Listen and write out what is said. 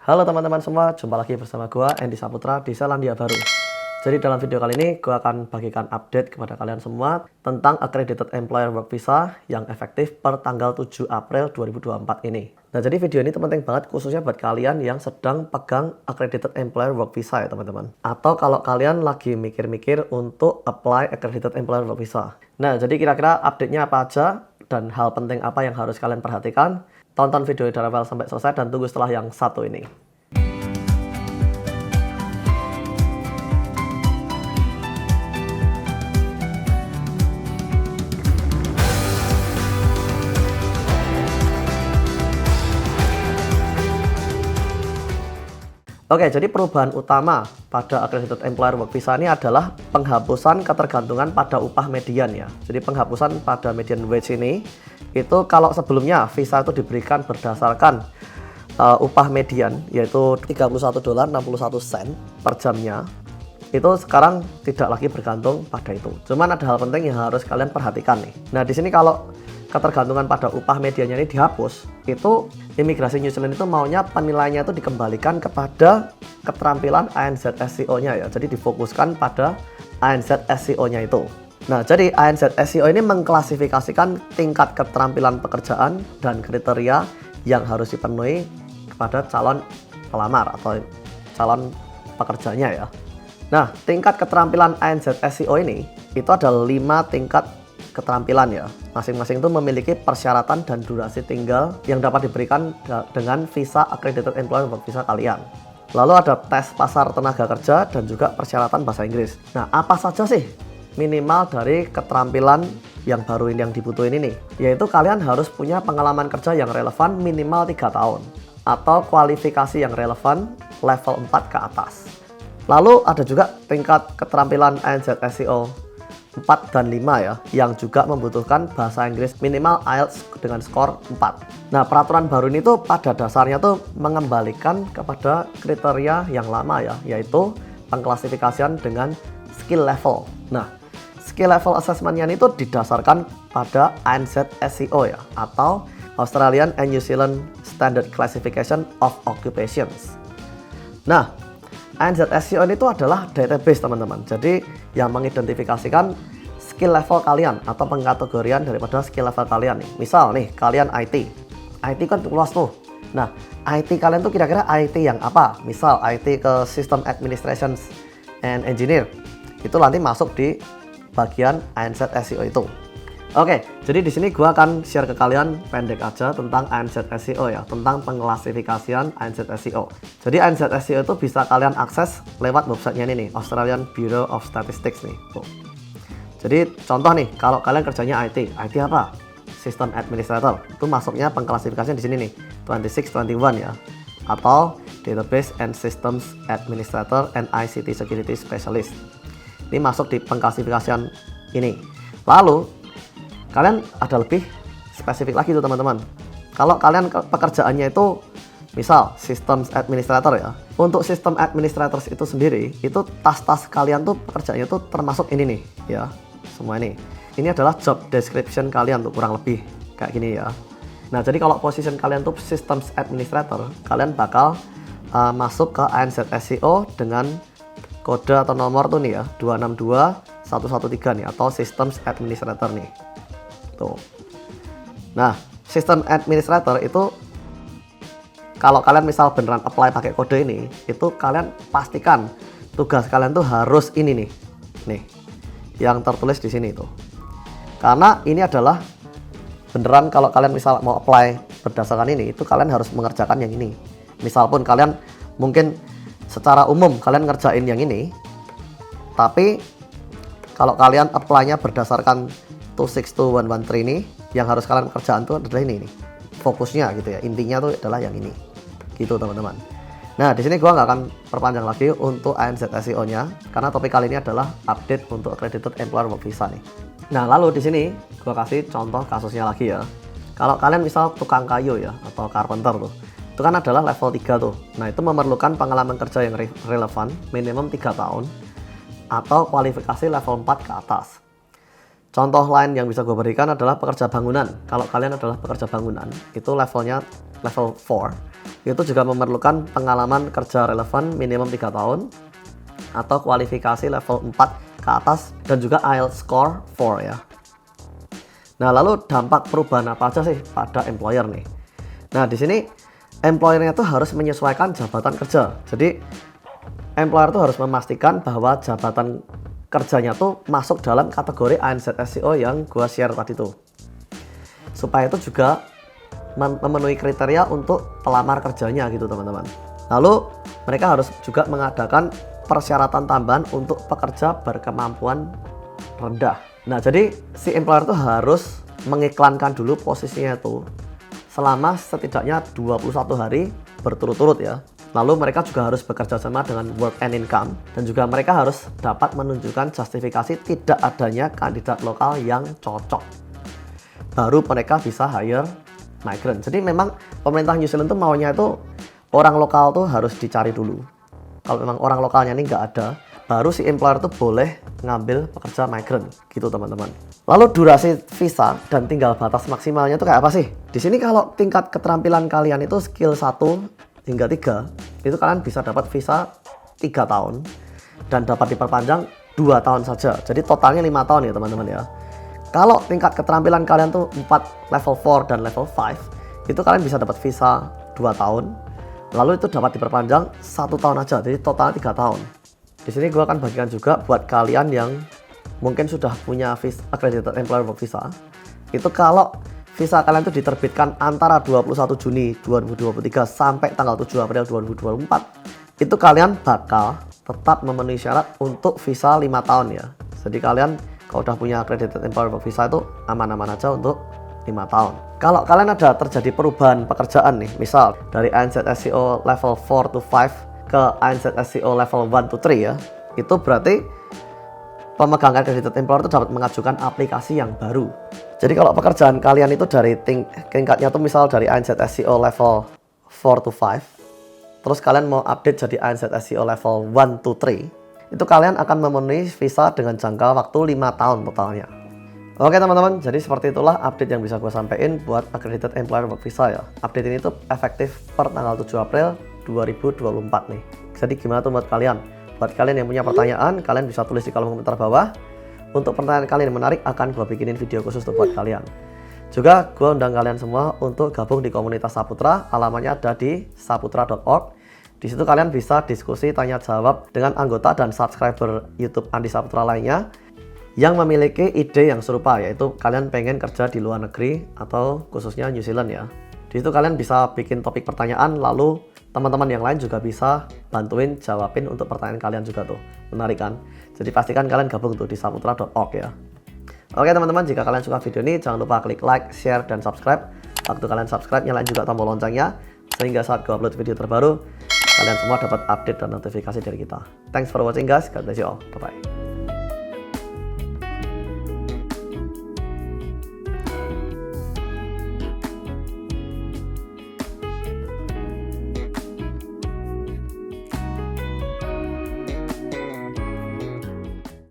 Halo teman-teman semua, jumpa lagi bersama gua Andy Saputra di Selandia Baru. Jadi dalam video kali ini gua akan bagikan update kepada kalian semua tentang Accredited Employer Work Visa yang efektif per tanggal 7 April 2024 ini. Nah, jadi video ini penting banget khususnya buat kalian yang sedang pegang Accredited Employer Work Visa ya teman-teman. Atau kalau kalian lagi mikir-mikir untuk apply Accredited Employer Work Visa. Nah, jadi kira-kira update-nya apa aja dan hal penting apa yang harus kalian perhatikan. Tonton video dari awal sampai selesai dan tunggu setelah yang satu ini. Oke, jadi perubahan utama pada Accredited Employer Work Visa ini adalah penghapusan ketergantungan pada upah median ya. Jadi penghapusan pada median wage ini, itu kalau sebelumnya visa itu diberikan berdasarkan upah median, yaitu $31.61 per jamnya, itu sekarang tidak lagi bergantung pada itu. Cuman ada hal penting yang harus kalian perhatikan nih. Nah, di sini kalau ketergantungan pada upah mediannya ini dihapus, itu imigrasi New Zealand itu maunya penilaiannya itu dikembalikan kepada keterampilan ANZ SEO-nya ya. Jadi difokuskan pada ANZ SEO-nya itu. Nah, jadi ANZ SEO ini mengklasifikasikan tingkat keterampilan pekerjaan dan kriteria yang harus dipenuhi kepada calon pelamar atau calon pekerjanya ya. Nah, tingkat keterampilan ANZ SEO ini itu ada 5 tingkat keterampilan ya. Masing-masing itu memiliki persyaratan dan durasi tinggal yang dapat diberikan dengan visa Accredited Employer Work Visa kalian. Lalu ada tes pasar tenaga kerja dan juga persyaratan bahasa Inggris. Nah, apa saja sih minimal dari keterampilan yang baru ini yang dibutuhin ini? Yaitu kalian harus punya pengalaman kerja yang relevan minimal 3 tahun atau kualifikasi yang relevan level 4 ke atas. Lalu ada juga tingkat keterampilan ANZ SEO 4 dan 5 ya, yang juga membutuhkan bahasa Inggris minimal IELTS dengan skor 4. Nah, peraturan baru ini tuh pada dasarnya tuh mengembalikan kepada kriteria yang lama ya, yaitu pengklasifikasian dengan skill level. Nah, skill level assessment-nya itu didasarkan pada ANZ SEO ya, atau Australian and New Zealand Standard Classification of Occupations. Nah, ANZ SEO itu adalah database teman-teman. Jadi yang mengidentifikasikan skill level kalian atau pengkategorian daripada skill level kalian nih. Misal nih, kalian IT. IT kan luas tuh. Nah, IT kalian tuh kira-kira IT yang apa? Misal IT ke System Administration and Engineer. Itu nanti masuk di bagian ANZ SEO itu. Oke, jadi di sini gua akan share ke kalian pendek aja tentang ANZ SEO ya, tentang pengklasifikasian ANZ SEO. Jadi ANZ SEO itu bisa kalian akses lewat websitenya ini nih, Australian Bureau of Statistics nih. Tuh. Jadi contoh nih, kalau kalian kerjanya IT apa? System Administrator. Itu masuknya pengklasifikasian di sini nih, 2621 ya. Atau Database and Systems Administrator and ICT Security Specialist. Ini masuk di pengklasifikasian ini. Lalu kalian ada lebih spesifik lagi tuh teman-teman. Kalau kalian pekerjaannya itu misal Systems Administrator ya. Untuk System Administrators itu sendiri, itu tas-tas kalian tuh pekerjaannya tuh termasuk ini nih ya. Semua ini. Ini adalah job description kalian tuh kurang lebih kayak gini ya. Nah, jadi kalau position kalian tuh Systems Administrator, kalian bakal masuk ke ANZ SEO dengan kode atau nomor tuh nih ya, 262113 nih atau Systems Administrator nih. Tuh. Nah, System Administrator itu kalau kalian misal beneran apply pakai kode ini, itu kalian pastikan tugas kalian tuh harus ini nih. Nih. Yang tertulis di sini tuh. Karena ini adalah beneran kalau kalian misal mau apply berdasarkan ini, itu kalian harus mengerjakan yang ini. Misal pun kalian mungkin secara umum kalian ngerjain yang ini, tapi kalau kalian apply-nya berdasarkan 262113 ini, yang harus kalian kerjaan tuh adalah ini nih. Fokusnya gitu ya. Intinya tuh adalah yang ini. Gitu teman-teman. Nah, di sini gua nggak akan perpanjang lagi untuk ANZ SEO-nya karena topik kali ini adalah update untuk Accredited Employer Work Visa nih. Nah, lalu di sini gua kasih contoh kasusnya lagi ya. Kalau kalian misal tukang kayu ya atau carpenter tuh, itu kan adalah level 3 tuh. Nah, itu memerlukan pengalaman kerja yang relevan minimum 3 tahun atau kualifikasi level 4 ke atas. Contoh lain yang bisa gue berikan adalah pekerja bangunan. Kalau kalian adalah pekerja bangunan, itu levelnya level 4. Itu juga memerlukan pengalaman kerja relevan minimum 3 tahun atau kualifikasi level 4 ke atas dan juga IELTS score 4 ya. Nah, lalu dampak perubahan apa aja sih pada employer nih? Nah, di sini employernya itu harus menyesuaikan jabatan kerja. Jadi, employer itu harus memastikan bahwa jabatan kerjanya tuh masuk dalam kategori ANZ/SEO yang gua share tadi tuh. Supaya itu juga memenuhi kriteria untuk pelamar kerjanya gitu, teman-teman. Lalu, mereka harus juga mengadakan persyaratan tambahan untuk pekerja berkemampuan rendah. Nah, jadi si employer tuh harus mengiklankan dulu posisinya itu selama setidaknya 21 hari berturut-turut ya. Lalu mereka juga harus bekerja sama dengan Work and Income dan juga mereka harus dapat menunjukkan justifikasi tidak adanya kandidat lokal yang cocok. Baru mereka bisa hire migrant. Jadi memang pemerintah New Zealand tuh maunya itu orang lokal tuh harus dicari dulu. Kalau memang orang lokalnya ini nggak ada, baru si employer tuh boleh ngambil pekerja migran gitu, teman-teman. Lalu durasi visa dan tinggal batas maksimalnya itu kayak apa sih? Di sini kalau tingkat keterampilan kalian itu skill 1 hingga 3, itu kalian bisa dapat visa 3 tahun dan dapat diperpanjang 2 tahun saja. Jadi totalnya 5 tahun ya, teman-teman ya. Kalau tingkat keterampilan kalian tuh 4 level 4 dan level 5, itu kalian bisa dapat visa 2 tahun. Lalu itu dapat diperpanjang 1 tahun aja. Jadi totalnya 3 tahun. Di sini gue akan bagikan juga buat kalian yang mungkin sudah punya visa, accredited employer work visa. Itu kalau visa kalian itu diterbitkan antara 21 Juni 2023 sampai tanggal 7 April 2024, itu kalian bakal tetap memenuhi syarat untuk visa 5 tahun ya. Jadi kalian kalau udah punya accredited employer work visa itu aman-aman aja untuk 5 tahun. Kalau kalian ada terjadi perubahan pekerjaan nih, misal dari ANZ/SEO level 4 to 5 ke ANZ/SEO level 1 to 3 ya, itu berarti pemegang accredited employer itu dapat mengajukan aplikasi yang baru. Jadi kalau pekerjaan kalian itu dari tingkatnya tuh misal dari ANZ/SEO level 4 to 5, terus kalian mau update jadi ANZ/SEO level 1 to 3, itu kalian akan memenuhi visa dengan jangka waktu 5 tahun totalnya. Oke teman-teman, jadi seperti itulah update yang bisa gue sampaikan buat accredited employer work visa ya. Update ini tuh efektif per tanggal 7 April 2024 nih. Jadi gimana tuh buat kalian? Buat kalian yang punya pertanyaan, kalian bisa tulis di kolom komentar bawah. Untuk pertanyaan kalian yang menarik, akan gue bikinin video khusus tuh buat kalian. Juga gue undang kalian semua untuk gabung di komunitas Saputra. Alamatnya ada di saputra.org. Di situ kalian bisa diskusi, tanya jawab dengan anggota dan subscriber YouTube Andi Saputra lainnya yang memiliki ide yang serupa, yaitu kalian pengen kerja di luar negeri atau khususnya New Zealand ya. Di situ kalian bisa bikin topik pertanyaan, lalu teman-teman yang lain juga bisa bantuin jawabin untuk pertanyaan kalian juga tuh. Menarik kan? Jadi pastikan kalian gabung tuh di saputra.org ya. Oke teman-teman, jika kalian suka video ini jangan lupa klik like, share, dan subscribe. Waktu kalian subscribe, nyalain juga tombol loncengnya sehingga saat gue upload video terbaru kalian semua dapat update dan notifikasi dari kita. Thanks for watching guys, God bless you all, bye bye.